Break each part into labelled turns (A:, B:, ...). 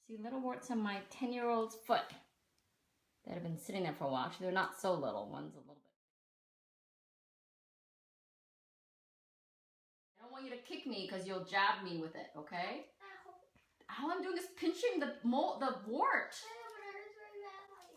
A: See, little warts on my 10-year-old's foot that have been sitting there for a while. Actually, they're not so little. One's a little bit. I don't want you to kick me because you'll jab me with it, okay? All I'm doing is pinching the wart.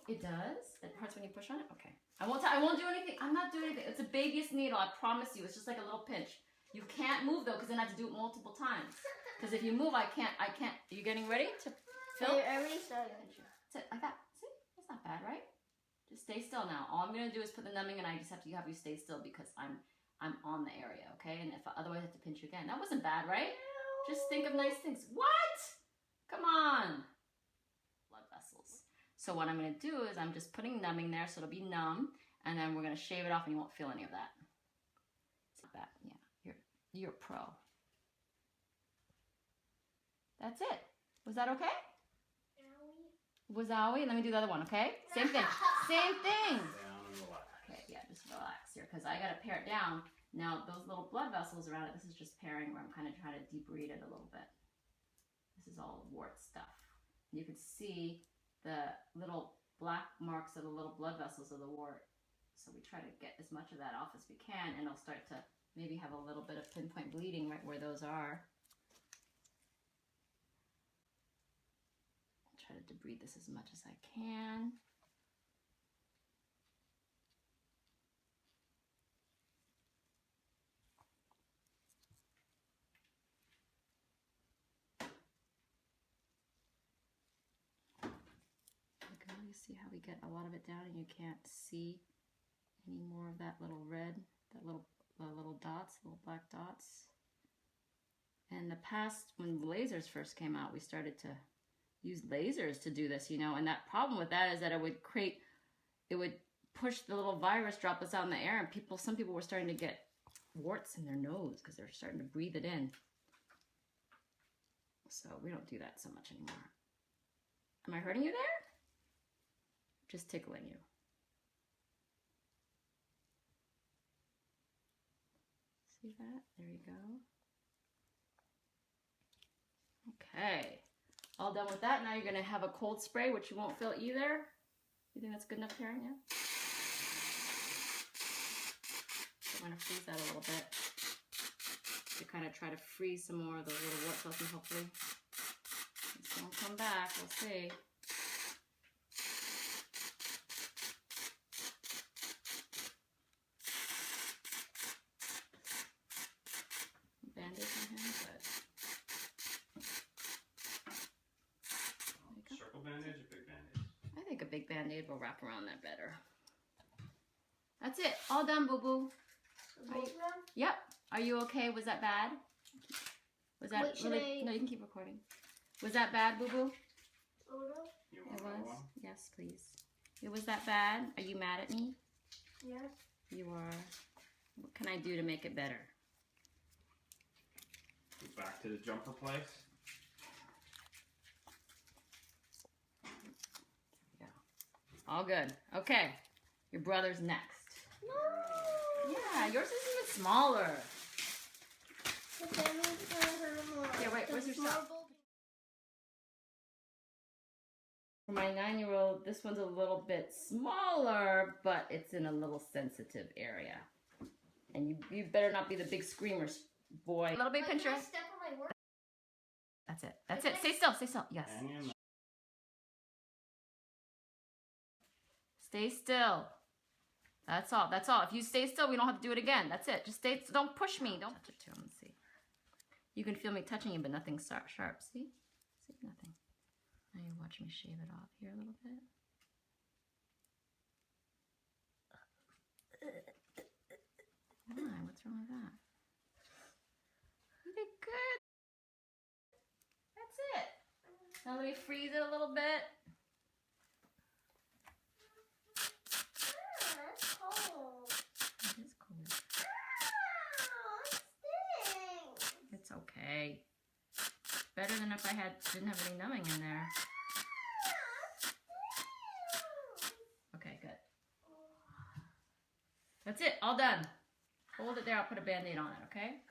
A: It does? It hurts when you push on it? Okay. I won't do anything. I'm not doing anything. It's a baby's needle, I promise you. It's just like a little pinch. You can't move though, because then I have to do it multiple times. Because if you move, I can't. Are you getting ready to fill?
B: I already started.
A: That's it, like that. See? That's not bad, right? Just stay still now. All I'm gonna do is put the numbing, and I just have you stay still because I'm on the area, okay? And if otherwise I have to pinch you again. That wasn't bad, right? Just think of nice things. What? Come on. Blood vessels. So what I'm gonna do is I'm just putting numbing there, so it'll be numb, and then we're gonna shave it off, and you won't feel any of that. It's not bad. Yeah. You're a pro. That's it. Was that okay? Was owie? Let me do the other one, okay? Same thing. Same thing.
C: Down and relax. Okay,
A: yeah, just relax here because I got to pare it down. Now, those little blood vessels around it, this is just paring where I'm kind of trying to debride it a little bit. This is all wart stuff. You can see the little black marks of the little blood vessels of the wart. So we try to get as much of that off as we can, and it'll start to maybe have a little bit of pinpoint bleeding right where those are. I'll try to debride this as much as I can. You see how we get a lot of it down and you can't see any more of that little red, the little dots, little black dots. In the past, when lasers first came out, we started to use lasers to do this, you know, and that problem with that is that it would push the little virus droplets out in the air, and some people were starting to get warts in their nose because they're starting to breathe it in. So we don't do that so much anymore. Am I hurting you there? Just tickling you. See that? There you go. Okay. All done with that. Now you're going to have a cold spray, which you won't feel either. You think that's good enough, Karen? Yeah? I'm going to freeze that a little bit to kind of try to freeze some more of those little wart cells, and hopefully this won't come back. We'll see. Band-aid on him, but
C: circle band-aid or big band-aid?
A: I think a big band-aid will wrap around that better. That's it. All done, boo-boo. Yep. Are you okay? Was that bad? Was that really? No, you can keep recording. Was that bad, boo-boo?
C: You want
A: it was?
C: One?
A: Yes, please. It was that bad? Are you mad at me?
B: Yes.
A: You are. What can I do to make it better?
C: Back to the jumper place.
A: Yeah. All good. Okay. Your brother's next.
B: No.
A: Yeah, yours is even smaller.
B: But that means it's gonna hurt more.
A: Yeah, wait, where's your stuff? For my 9-year-old, this one's a little bit smaller, but it's in a little sensitive area. And you better not be the big screamers. Boy. A little big pincher. That's it. That's it. Stay still. Stay still. Yes. Stay still. That's all. That's all. If you stay still, we don't have to do it again. That's it. Just stay. Don't push me. Don't touch it to him. Let's see. You can feel me touching you, but nothing sharp. See? See? Nothing. Now you watch me shave it off here a little bit. Why? What's wrong with that? You did good. That's it. Now let me freeze it a little bit.
B: That's cold.
A: It is cold.
B: It stinks.
A: It's okay. Better than if I didn't have any numbing in there. Okay, good. That's it. All done. Hold it there. I'll put a Band-Aid on it, okay?